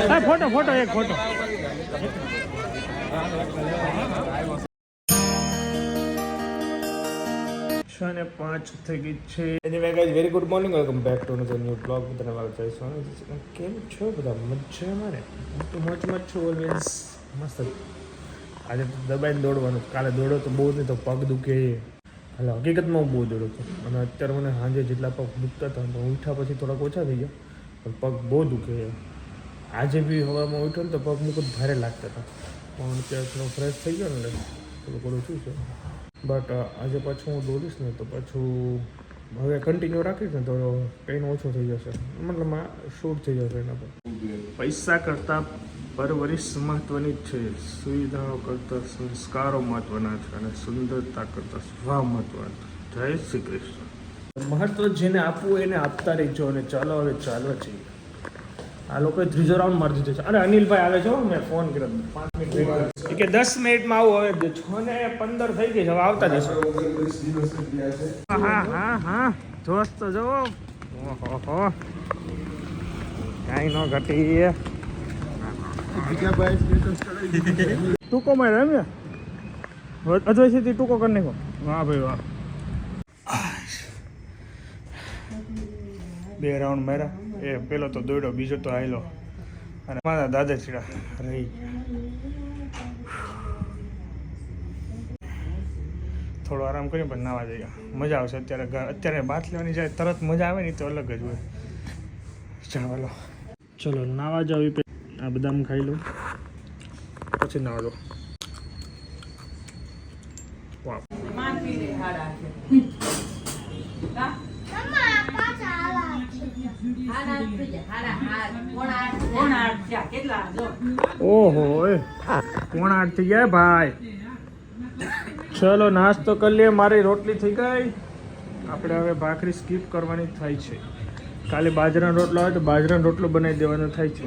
Photo એક photo. 6:05 થઈ ગઈ છે. Anyway guys, very good morning, welcome back to another new blog. બધાને વાળો જય સ્વામી. કેમ છો બધા? મજામાં ને? હું તો મોજમાં છું ઓલવેઝ. મસ્ત. આજે તો દબાઈને દોડવાનું. કાલે દોડો તો બહુ નહીં તો પગ દુખે. હાલ હકીકતમાં હું બહુ દોડો હતો અને અત્યારે મને સાંજે જેટલા પગ દુખતા હતા તો ઉઠ્યા પછી થોડાક ઓછા થઈ ગયા, પણ પગ બહુ દુખે. આજે બી હવામાં ઉઠ્યો ને તો પગ મુકત ભારે લાગતા હતા, પણ અત્યારે થોડો ફ્રેશ થઈ ગયો ને થોડું શું છે. બટ આજે પાછું હું દોડીશ ને તો પાછું હવે કન્ટિન્યુ રાખીશ ને તો પેઇન ઓછો થઈ જશે, મતલબ શૂટ થઈ જશે એના પર. પૈસા કરતાં પરવરિશ મહત્ત્વની જ છે, સુવિધાઓ કરતાં સંસ્કારો મહત્ત્વના છે અને સુંદરતા કરતાં સ્વભાવ મહત્ત્વના છે. જય શ્રી કૃષ્ણ. મહત્ત્વ જેને આપવું એને આપતા રહીજો અને ચાલો હવે ચાલવા છીએ. આ લોકોએ ત્રીજો રાઉન્ડ મારી દીધો છે. અરે અનિલભાઈ આવે છે, મેં ફોન કર્યો 5 મિનિટ કે 10 મિનિટમાં આવું. હવે 6:15 થઈ ગઈ છે, હવે આવતા જશે. હા જોશ તો જો. ઓહો કાંઈ ન ઘટી. ટૂંકો માર્યો એમ ને? અધવયથી ટૂંકો કરી નાખો. વાહ ભાઈ વાહ. 2 રાઉન્ડ માર્યા. એ પેલો તો દોડ્યો, બીજો તો આવેલો અને મારા દાદા છીડા રહી. થોડો આરામ કરીને પણ નાવા જઈએ, મજા આવશે. અત્યારે બાથ લેવાની જાય તરત મજા આવે ને તો અલગ જ હોય. ચાલો ચલો નાવા જાવ. આ બદામ ખાઈ લો પછી નાવા દો. વાહ. ઓહો 7:45 થઈ ગયા ભાઈ. ચલો નાસ્તો કરી લઈએ. મારી રોટલી થઈ ગઈ. આપણે હવે ભાખરી સ્કીપ કરવાની થાય છે. કાલે બાજરાનો રોટલો હોય તો બાજરાનો રોટલો બનાવી દેવાનો થાય છે.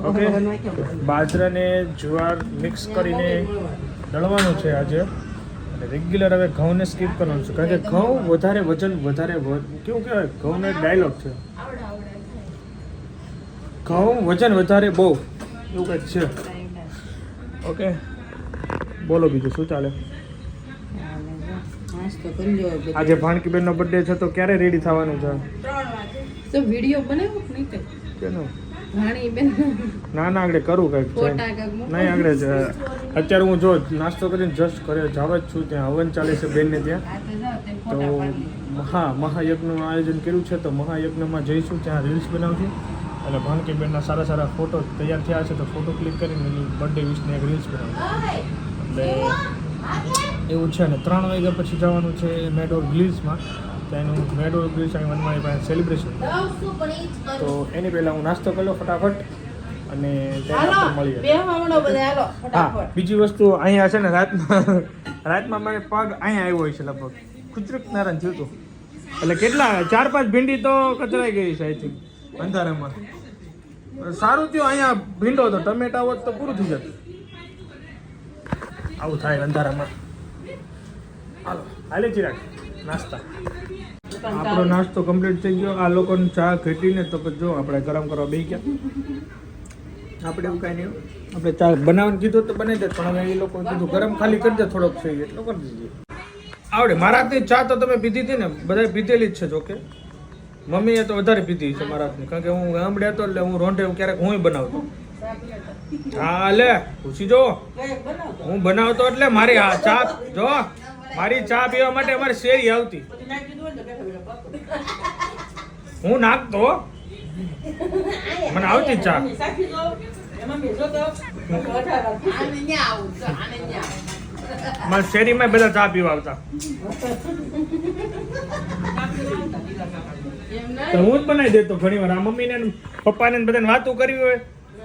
ઓકે, બાજરાને જુવાર મિક્સ કરીને દળવાનું છે આજે. અને રેગ્યુલર હવે ઘઉંને સ્કીપ કરવાનું છે, કારણ કે ઘઉં વધારે વજન વધારે કેવું કહેવાય, ઘઉંનો એક ડાયલોગ છે, ઘઉં વજન વધારે બહુ, એવું કંઈક છે. ઓકે બોલો બીજું શું ચાલે? આજે ભાણકીબેનનો બર્થડે છે તો ક્યારે રેડી થવાનું છે? 3 વાગે. તો વિડિયો બનાવો નહીં તો કેનો ભાણીબેન? ના આગળ કરું કંઈક નહીં આગળ જ. અત્યારે હું જો નાસ્તો કરીને જસ્ટ ઘરે જવા જ છું. ત્યાં હવન ચાલે છે બેનને ત્યાં, તો મહાયજ્ઞનું આયોજન કર્યું છે, તો મહાયજ્ઞમાં જઈશું, ત્યાં રીલ્સ બનાવશું. એટલે ભાણકીબેનના સારા સારા ફોટો તૈયાર થયા છે તો ફોટો ક્લિક કરીને એની બર્થડે વિશની એક રીલ્સ બનાવશું. એટલે એવું છે ને 3 વાગ્યા પછી જવાનું છે મેડોર ગ્લીવ્સમાં. ત્યાંનું મેડોર ગ્લીવ્સ અહીં વનમાળી પાસે સેલિબ્રેશન, તો એની પહેલાં હું નાસ્તો કર્યો ફટાફટ અને મળીએ. હા બીજી વસ્તુ અહીંયા છે ને રાતમાં મને પગ અહીંયા આવ્યો હોય છે, લગભગ ખુચરુક નારાયણ થયું હતું. એટલે કેટલા 4-5 ભીંડી તો કચરાઈ ગઈ છે આઈ થિંક અંધારામાં. સારું થયું અહીંયા ભીંડો હતો, ટમેટા હોત તો પૂરું થઈ જતું. આવું થાય અંધારામાં. હાલો હાલે ચિરાગ નાસ્તા. આપણો નાસ્તો કમ્પ્લીટ થઈ ગયો. આ લોકોને ચા ઘટીને તો જો આપણે ગરમ કરવા બેસી ગયા. આપણે એવું કાંઈ નહીં, આપણે ચા બનાવવાનું કીધું તો બનાવી દે, પણ હવે એ લોકો કીધું ગરમ ખાલી કરી દે થોડોક થઈ એટલો કરી દીધી. આવડે મારા હાથની ચા તો તમે પીધી હતી ને? બધાએ પીધેલી જ છે. જોકે મમ્મીએ તો વધારે પીધી છે મારા હાથની, કારણ કે હું ગામડે હતો એટલે હું રોંઢે ક્યારેક હું બનાવતો. હા લે પૂછી જો, હું બનાવતો એટલે મારી ચા જો, મારી ચા પીવા માટે અમારી શેરી આવતી, હું નાખતો, મને આવતી ચા. મારી શેરીમાં બધા ચા પીવા આવતા. હું જ બનાવી દેતો ઘણી વાર. આ મમ્મીને પપ્પાને બધાને વાતો કરવી હોય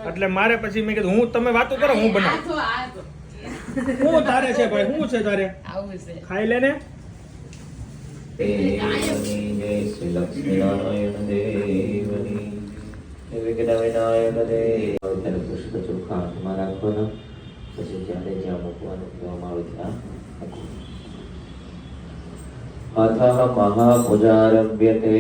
એટલે મારે પછી મેં કીધું હું તમે વાતો કરો, હું બનાવું. શું તારે છે ભાઈ? શું છે તારે? ખાઈ લે ને. अथ महापूजारभ्यते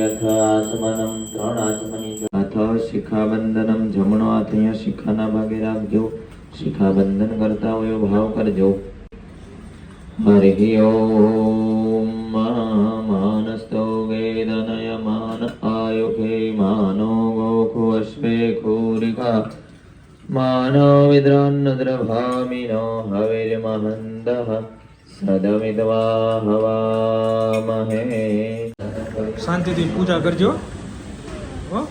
अथ आत्मनं 3 आत्मनि અથ શિખાબંધનમ જમણો હાથ અહીંયા શિખાના ભાગે રાખજો. શિખાબંધન કરતા હોય એવો ભાવ કરજો. હરિ ઓમ માનસ્તો વેદનયમાન આયુખે માનો ગોખુ અશ્વે ખૂરિકા માનો વિદ્રાન્નદ્રભામિનો હવિર્મહંદઃ સદમિત્વા હવામહે. શાંતિથી પૂજા કરજો હો.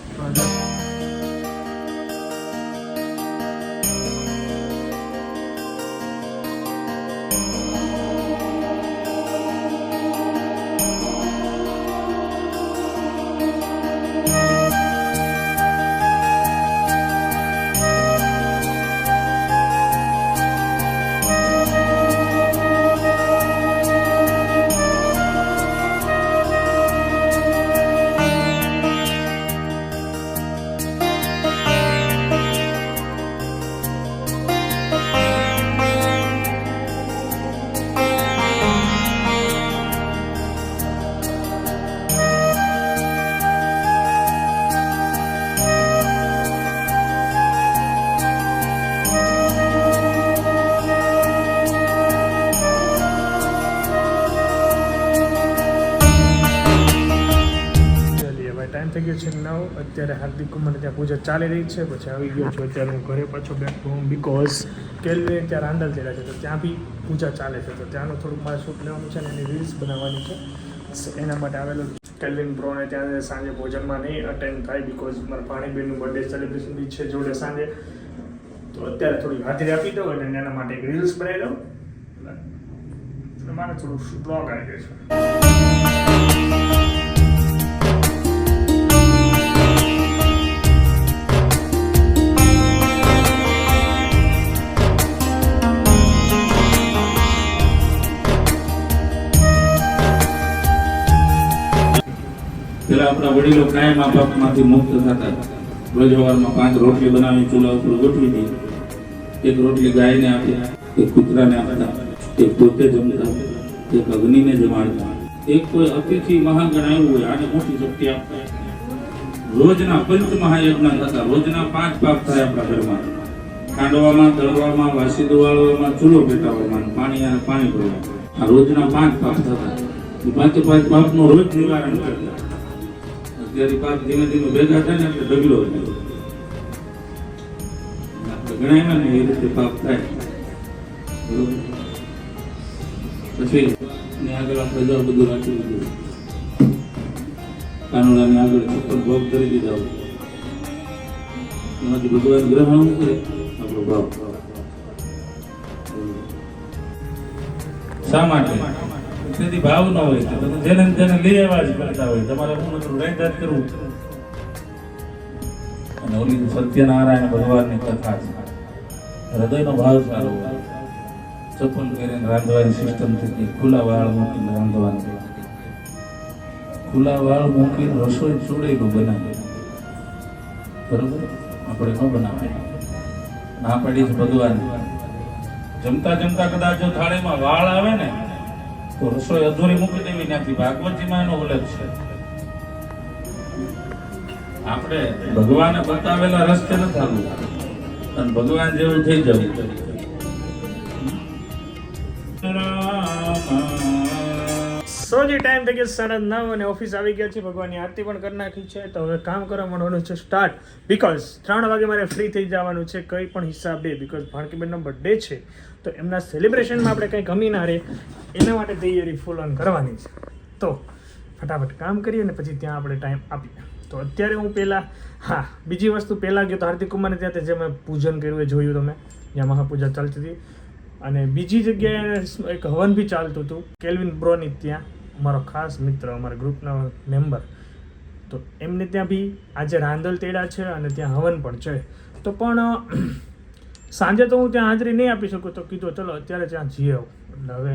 ટાઈમ થઈ ગયો છે 9. અત્યારે હાર્દિક કુમાર ત્યાં પૂજા ચાલી રહી છે. પછી આવી ગયો છું અત્યારે હું ઘરે પાછો back to home because kelvin ત્યાં રાંડલ થયેલા છે તો ત્યાં બી પૂજા ચાલે છે. તો ત્યાંનું થોડુંક મારે શૂટ લેવાનું છે અને એની રીલ્સ બનાવવાની છે. એના માટે આવેલો કેલ્વિન બ્રોને ત્યાં સાંજે ભોજનમાં નહીં અટેન્ડ થાય બીકોઝ મારા ભાણીબેનનું બર્થડે સેલિબ્રેશન બી છે જોડે સાંજે. તો અત્યારે થોડી હાજરી આપી દો અને એના માટે એક રીલ્સ બનાવી દઉં અને મારે થોડું બ્લોગ આવી ગયો છે. પેલા આપણા વડીલો કાયમ આ પાપમાંથી મુક્ત થતા. રોજ સવારમાં 5 રોટલી બનાવી ચૂલા ઉપર ગોઠવી દે. એક રોટલી ગાયને આપી, એક કૂતરાને આપતા, એક પોતે જમતા, એક અગ્નિને જમાડતા. એક કોઈ અતિથિ મહાગણ આવ્યું હોય આને મોટી શક્તિ આપતા. રોજના પંચ મહાયજ્ઞ થતા. રોજના 5 પાપ થાય આપણા ઘરમાં. ખાંડવામાં, દળવામાં, વાસી દોવાળવામાં, ચૂલો પેટાવવામાં, પાણી ભરવામાં. આ રોજના 5 પાપ થતા. એ 5 પાપનું રોજ નિવારણ કરતા. અત્યારે પાપ ધીમે ધીમે ભેગા થાય ને એટલે ડગલો આપણે ગણાય ને એ રીતે પાપ થાય. બરોબર. પછી આગળ આપણે જવા બધું રાખી દીધું. કાનુડાની આગળ 56 ભોગ કરી દીધા. એમાંથી ભગવાન ગ્રહણ કરે આપણો ભાવ. શા માટે? તેથી ભાવ ન હોય તો જેને જેને લઈ આવ્યા જ કરતા હોય. તમારે હું રાઈદાત કરવું. અને ઓલી સત્યનારાયણ ભગવાનની કથા છે. હૃદયનો ભાવ સારો હોય. ચપ્પલ પહેરીને રાંધવાની સિસ્ટમ થતી. ખુલ્લા વાળ મૂકીને રાંધવાની. ખુલ્લા વાળ મૂકીને રસોઈ ચૂડેલું બનાવે. બરોબર? આપણે ન બનાવાય. ના પાડી છે ભગવાન. જમતા જમતા કદાચ જો થાળીમાં વાળ આવે ને તો રસોઈ અધૂરી મૂકી દેવી નથી. ભાગવતજીમાં એનો ઉલ્લેખ છે. આપણે ભગવાને બતાવેલા રસ્તે ન ચાલવું અને ભગવાન જેવું થઈ જવું. સોજી ટાઈમ થઈ ગયો 9:30 અને ઓફિસ આવી ગયા છે. ભગવાનની આરતી પણ કરી નાખી છે. તો હવે કામ કરવા માંડવાનું છે સ્ટાર્ટ. બીકોઝ 3 વાગે મારે ફ્રી થઈ જવાનું છે કંઈ પણ હિસાબે. બીકોઝ ભાણકીબેનનો બર્થડે છે તો એમના સેલિબ્રેશનમાં આપણે કંઈ કમી ના રહે એના માટે તૈયારી ફૂલ ઓન કરવાની છે. તો ફટાફટ કામ કરીએ અને પછી ત્યાં આપણે ટાઈમ આપીએ. તો અત્યારે હું પહેલાં બીજી વસ્તુ પહેલાં ગયો તો હાર્દિક કુમારને ત્યાં જે મેં પૂજન કર્યું એ જોયું તમે જ્યાં મહાપૂજા ચાલતી હતી. અને બીજી જગ્યાએ એક હવન બી ચાલતું હતું કેલ્વિન બ્રોની ત્યાં. અમારો ખાસ મિત્ર, અમારા ગ્રુપના મેમ્બર, તો એમને ત્યાં બી આજે રાંદલ તેડા છે અને ત્યાં હવન પણ છે. તો પણ સાંજે તો હું ત્યાં હાજરી નહીં આપી શકું તો કીધું ચલો અત્યારે ત્યાં જઈ આવું. એટલે હવે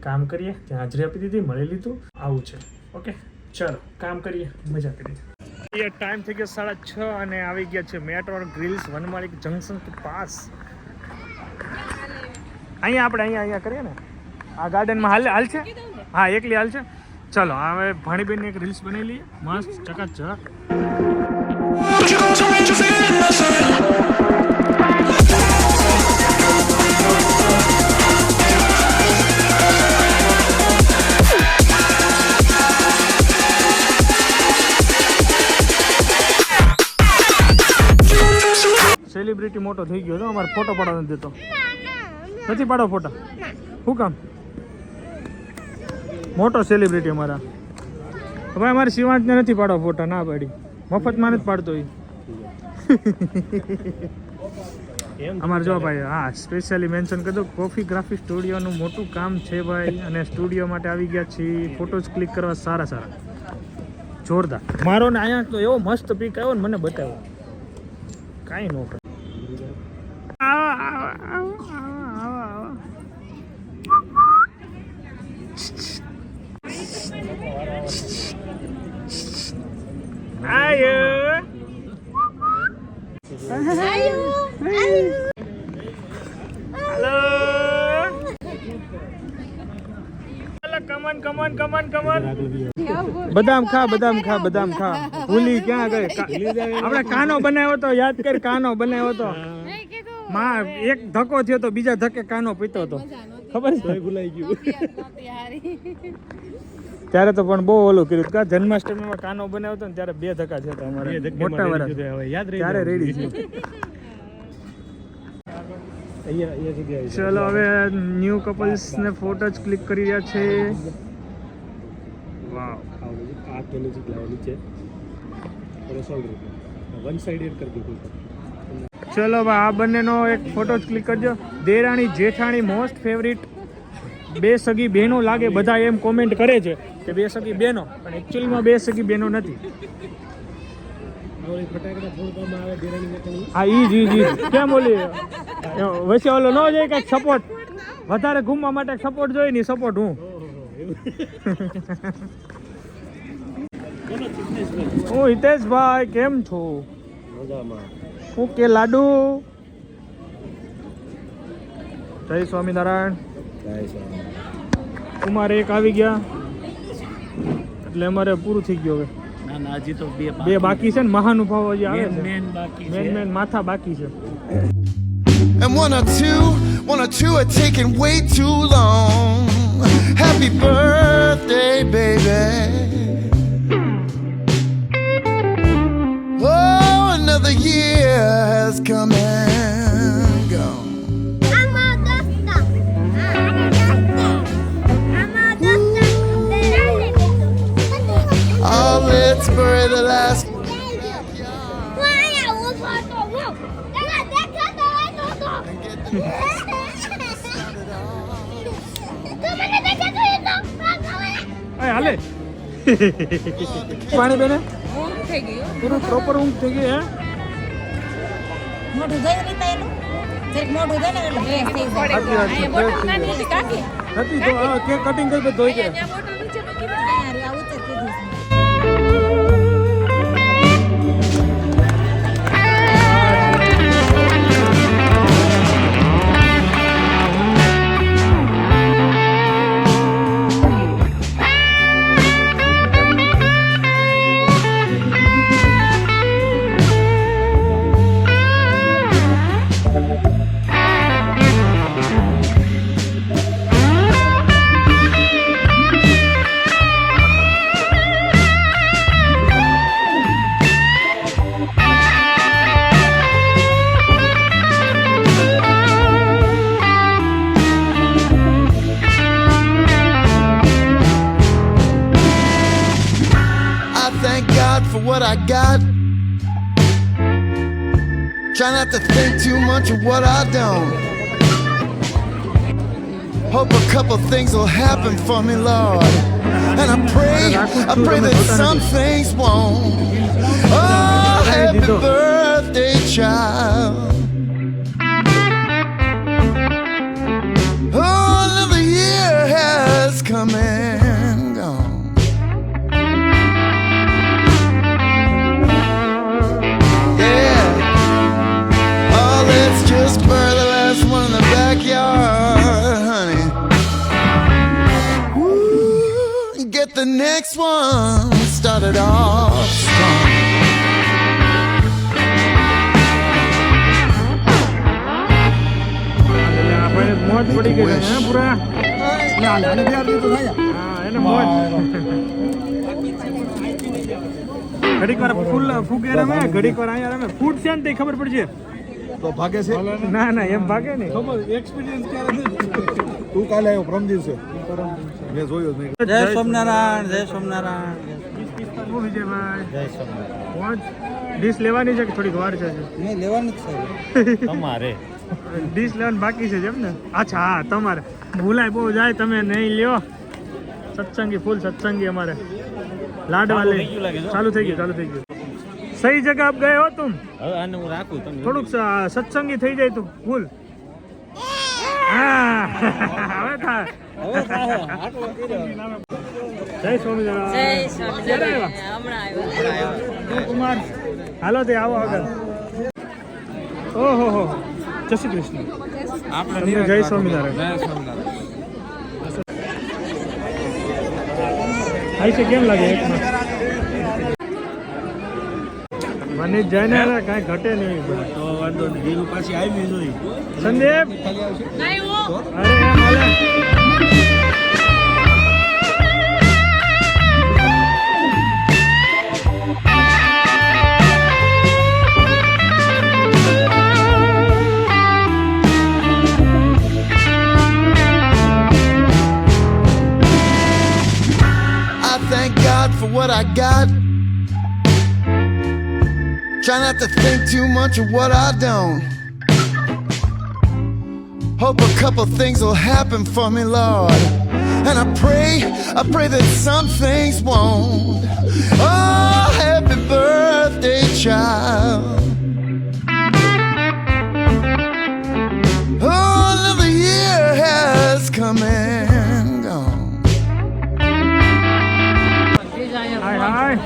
કામ કરીએ. ત્યાં હાજરી આપી દીધી, મળી લીધું, આવું છે. ઓકે ચલો કામ કરીએ, મજા કરીએ. ટાઈમ થઈ ગયો 6:30 અને આવી ગયા છે મેટ્રો ગ્રીલ્સ વનમાળી જંકશન કે પાસ. અહીંયા આપણે અહીંયા કરીએ ને આ ગાર્ડનમાં હાલ છે. હા એકલી હાલ છે. ચલો હવે ભાણીબેનની એક રીલ્સ બનાવી લઈએ મસ્ત ચકાચક. સેલિબ્રિટી મોટો થઈ ગયો તો અમારે ફોટો પાડવા નથી દેતો. નથી પાડો ફોટા? શું કામ? મોટો સેલિબ્રિટી અમારા. હવે અમારે શિવાંતને નથી પાડો ફોટા, ના પાડી. મફતમાં નથી પાડતો એ. અમારે જો ભાઈ, હા સ્પેશિયલી મેન્શન કરી દો, કોફીગ્રાફી સ્ટુડિયોનું મોટું કામ છે ભાઈ, અને સ્ટુડિયો માટે આવી ગયા છીએ. ફોટોઝ ક્લિક કરવા સારા સારા જોરદાર. મારો ને અહીંયા તો એવો મસ્ત પીક આવ્યો ને, મને બતાવ્યો કાંઈ ન કરે. Come on come on come on come on. બદામ ખા, બદામ ખા, બદામ ખા. ભૂલી ક્યાં ગઈ? આપણે કાનો બનાવ્યો તો, યાદ કર, કાનો બનાવ્યો તો. માં એક ધક્કો થયો તો, બીજા ધક્કે કાનો પીતો હતો, ખબર છે? ભૂલાઈ ગયું ત્યારે તો. પણ બહુ ઓલું કર્યું કા, જન્માષ્ટમીમાં કાનો બનાવ્યો હતો ને ત્યારે 2 ધક્કા થયા હતા અમારે, મોટા વરસ ત્યારે રેડી છે. ચલો હવે ન્યૂ કપલ્સ ને ફોટો જ ક્લિક કરી રહ્યા છે. વાવ, ચલો ભાઈ આ બંનેનો એક ફોટો જ ક્લિક કરજો. દેરાણી જેઠાણી મોસ્ટ ફેવરિટ, 2 સગી બહેનો લાગે. બધા એમ કોમેન્ટ કરે છે કે 2 સગી બહેનો, પણ એકચ્યુઅલીમાં 2 સગી બહેનો નથી. હા ઈ જી કેમ બોલી વચ્ચે ઓલો ન જોઈએ કઈક સપોર્ટ, વધારે ઘૂમવા માટે સપોર્ટ જોઈએ ને, સપોર્ટ હું. હું હિતેશભાઈ, કેમ છો? ઓકે લાડુ. જય સ્વામિનારાયણ. કુમાર 1 આવી ગયા એટલે અમારે પૂરું થઈ ગયું. હવે હજી તો 2 બાકી છે ને, મહાનુભાવો હજી આવે છે. મેન માથા બાકી છે. And one or two are taking way too long. Happy birthday, baby. Oh, another year has come and gone. Oh, let's bury the last. હાલે પાણી બેને પૂરું પ્રોપર ઊંઘ થઈ ગઈ. હે મોઢું ધોઈ રીતે એનું જરીક મોઢું ધોઈ ને એટલે ફ્રેશ થઈ જાય. નથી તો કેક કટિંગ કરી ધોઈ ગયા. અહીંયા આવું તો કીધું છે. What I got. Try not to think too much of what I don't. Hope a couple things will happen for me, Lord. And I pray that some things won't. Oh, happy birthday, child. Oh, another year has come and gone. Just bury the last one in the backyard, honey. Woo, get the next one started off strong. મોજ પડી ગઈ છે પૂરા. હા એને મોજ. ઘડીક વાર ફૂલ ફૂગે રમે, ઘડીક વાર અહીંયા રમે. ફૂટ છે ને તે ખબર પડશે. તો ભાગે છે ના ના એમ ભાગે નહીં. એક્સપિરિયન્સ ક્યારે તું કાલે આવ્યો પ્રમ દિવસે મેં જોયો જ નહીં. જય સોમનારાયણ જય સોમનારાયણ હું વિજયભાઈ. જય સોમનારાયણ. ડીશ લેવાની છે કે થોડીક વાર છે? મેં લેવાનું જ છે તમારે ડીશ લેવાનું બાકી છે એમ ને? અચ્છા હા તમારે ભૂલાય બહુ જાય તમે નહીં લ્યો. સત્સંગી ફૂલ સત્સંગી અમારે લાડવા લે. ચાલુ થઈ ગયું. સહી જગહ આપ ગए हो तुम. હવે આને હું રાખું તમે થોડુંક સત્સંગી થઈ જાય તો ફૂલ. હા હવે થાય. જય સ્વામિનારાયણ. ક્યારે આવ્યા? કુમાર હાલો તે આવો આગળ. ઓહો હો જય શ્રી કૃષ્ણ. તમને જય સ્વામિનારાયણ. આઈ છે કેમ લાગે એકમાં? મને જઈને કાંઈ ઘટે નહીં. તો વાંધો નહીં હીરું પાછી આવી જોઈ સંદીપ અરે એમ હાલે. I thank God for what I got. Try not to think too much of what I don't. Hope a couple things will happen for me, Lord. And I pray that some things won't. Oh, happy birthday, child. Oh, another year has come and gone. હાય હાય.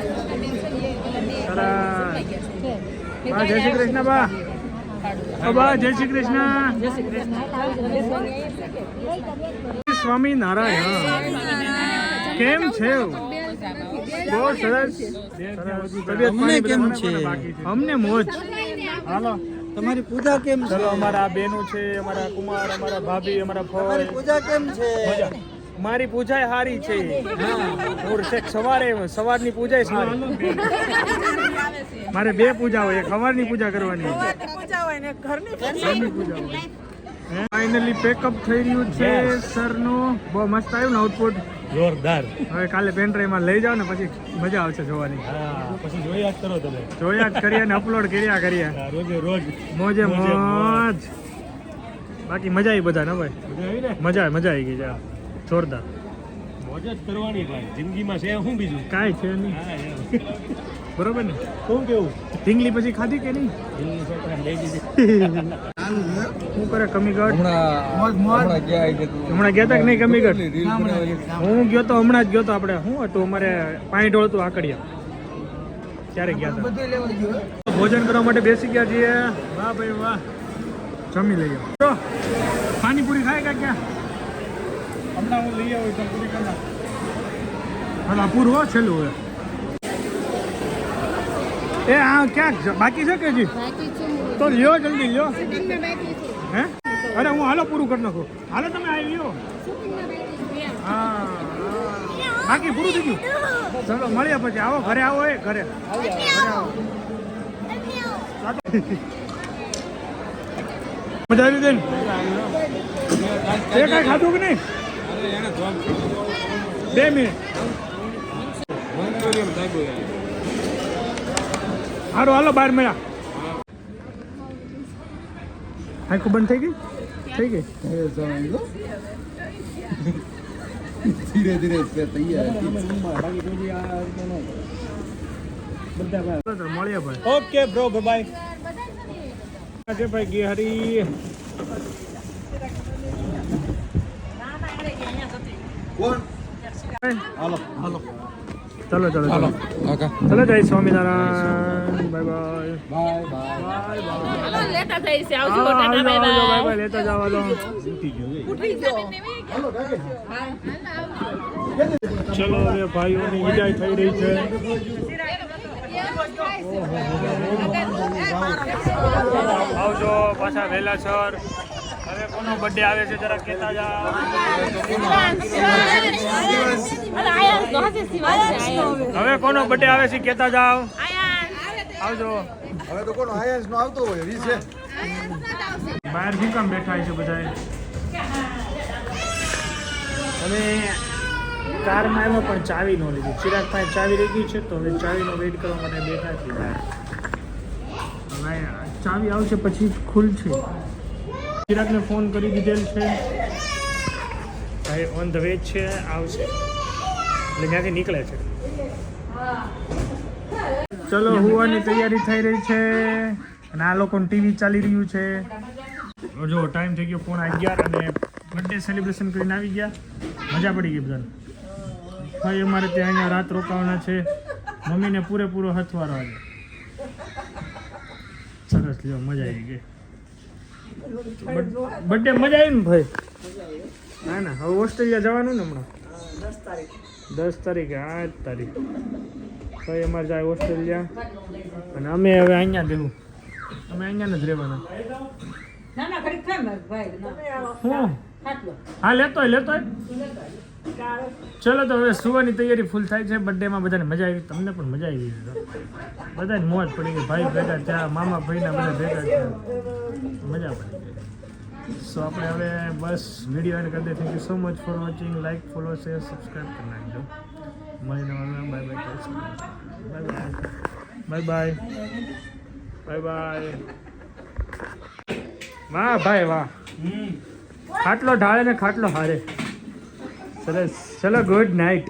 બા જય શ્રી કૃષ્ણ. બા જય શ્રી કૃષ્ણ. સ્વામિનારાયણ. કેમ છે? બહુ સરસ. તબિયત પાણી કેમ બધા છે? બાકી છે. અમને મોજ. હાલો તમારી પૂજા કેમ છે ચલો અમારા બેનો છે, અમારા કુમાર, અમારા ભાભી, અમારા ફોઈ. પૂજા કેમ છે મારી પૂજા હારી છે. હું સવારની પૂજા સારી. મારે બે પૂજા હોય, એક સવારની પૂજા કરવાની, ઘરની પૂજા હોય. ફાઇનલી પેકઅપ થઈ રહ્યું છે સરનું. બહુ મસ્ત આવ્યું ને આઉટપુટ. જોરદાર. હવે કાલે પેન ડ્રાઈવ માં લઈ જાઓ ને પછી મજા આવશે જોવાની. પછી જોયા જ કરો તમે જોયા જ કરીએ ને અપલોડ કર્યા કરીએ. રોજે રોજ મોજે મોજ. બાકી મજા આવી બધા ને ભાઈ. મજા આવી ગઈ છે. જોરદાર. મોજ જ કરવાની ભાઈ. જિંદગીમાં છે શું બીજું કાંઈ છે નહીં. બરોબર ને? શું કેવું ઢીંગલી પછી ખાધી કે નહીં? શું કરે કમીગઢ? હમણાં ગયા હતા કે નહીં કમીગઢ? હું ગયો તો હમણાં જ ગયો તો. આપણે શું હતું અમારે પાણી હતું આકડિયા, ત્યારે ગયા હતા. ભોજન કરવા માટે બેસી ગયા છીએ. વાહ ભાઈ વાહ. જમી લઈએ. પાણીપુરી ખાય કે ક્યાં? હમણાં હું લઈ આવું પૂરી કરના. હા પૂરું હો છેલ્લું હોય. એ હા ક્યાંક બાકી છે કે જી? તો લ્યો જલ્દી લ્યો. હે અરે હું હાલો પૂરું કરી નાખું. હાલો તમે આવી લ્યો. હા બાકી પૂરું થઈ ગયું. ચલો મળીએ પછી. આવો ઘરે આવો. ઘરે આવો. મજા આવી દે. એ કાંઈ ખાધું કે નહીં? 2 મિનિટ. હારું હાલો બહાર મળ્યા. આખું બંધ થઈ ગઈ. ધીરે ધીરે તૈયાર મળીએ ભાઈ. Okay bro bye. છે ભાઈ ગેહરી. હાલો ચલો ચલો જય સ્વામિનારાયણ. By bye. લેતા થઈ છે. આવજો. Bye tata bye bye. Bye. લેતા જાવ. ચલો હવે ભાઈઓની વિદાય થઈ રહી છે. આવજો પાછા વહેલાસર. હવે કોનો બર્થડે આવે છે જરા કહેતા જાઓ. હવે કોનો બર્થડે આવે છે કહેતા જાઓ. આવજો. હવે તો કોનો આયન્સ નો આવતો હોય 20 બહાર શું કામ બેઠા છે બધા? અને કારમાં એમાં પણ ચાવી ન લીધી. ચિરાગ પાસે ચાવી રહી ગઈ છે તો હવે ચાવીનો વેઇટ કરવા માટે બેઠા છીએ બહાર. હવે ચાવી આવશે પછી ખુલશે. ચિરાગને ફોન કરી દીધેલ છે, ભાઈ ઓન ધ વે છે, આવશે એટલે ત્યાંથી નીકળે છે. ચલો હોવાની તૈયારી થઈ રહી છે અને આ લોકોનું ટીવી ચાલી રહ્યું છે. જો ટાઈમ થઈ ગયો 11:30 અને બર્થડે સેલિબ્રેશન કરીને આવી ગયા. મજા પડી ગઈ બધાને. ભાઈ અમારે ત્યાં અહીંયા રાત રોકાવાના છે. મમ્મીને પૂરેપૂરો હથવારો આજે. સરસ લ્યો, મજા આવી ગઈ. બર્થડે મજા આવી ને ભાઈ? ના ના, હવે ઓસ્ટ્રેલિયા જવાનું ને હમણાં 10 તારીખે 8 તારીખ ભાઈ અમારે જાય ઓસ્ટ્રેલિયા અને અમે હવે અહીંયા દેવું. અમે અહીંયા નથી રહેવાના. હા લેતો ચલો તો હવે સુવાની તૈયારી ફૂલ થાય છે. બર્થડેમાં બધાને મજા આવી, તમને પણ મજા આવી. બધાને મોજ પડી ગઈ. ભાઈ ભેગા થયા, મામા ભાઈના બધા ભેગા થયા, મજા પડી ગઈ. સો આપણે હવે બસ વિડીયો એન્ડ કરી દે. Thank you so much for watching. Like, follow, share, subscribe કરી નાખજો. મળીને બાય બાય. વાહ ભાઈ વાહ, ખાટલો ઢાળે ને ખાટલો હારે. સરસ. ચલો ગુડ નાઇટ.